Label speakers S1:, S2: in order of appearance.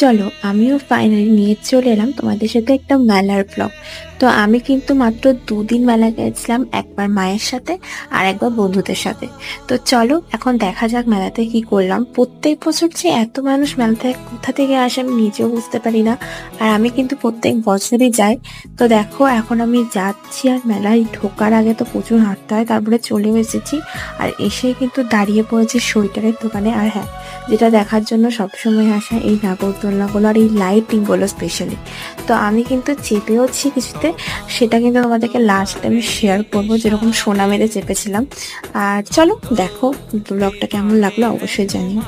S1: চলো আমিও ফাইনালি নিয়ে চলে এলাম তোমাদের সাথে একটা মেলার ব্লগ। তো আমি কিন্তু মাত্র 2 দিন মেলা গেছিলাম, একবার মায়ের সাথে আর একবার বন্ধুদের সাথে। তো চলো এখন দেখা যাক মেলাতে কি করলাম। প্রত্যেক বছর যে এত মানুষ মেলাতে কোথা থেকে আসে আমি নিজেও বুঝতে পারি না। আর আমি কিন্তু প্রত্যেক বছরই যাই। তো দেখো এখন আমি যাচ্ছি, আর মেলায় ঢোকার আগে তো প্রচুর হাঁটতে হয়, তারপরে চলেও এসেছি। আর এসে কিন্তু দাঁড়িয়ে পড়েছি সোয়েটারের দোকানে। আর হ্যাঁ, যেটা দেখার জন্য সবসময় আসা এই নাগরদোলনাগুলো আর এই লাইটিংগুলো স্পেশালি। তো আমি কিন্তু চেপেওছি কিছুতে, সেটা কিন্তু তোমাদেরকে লাস্ট আমি শেয়ার করবো, যেরকম সোনা মেরে চেপেছিলাম। আর চলো দেখো ব্লগটা কেমন লাগলো অবশ্যই জানিও।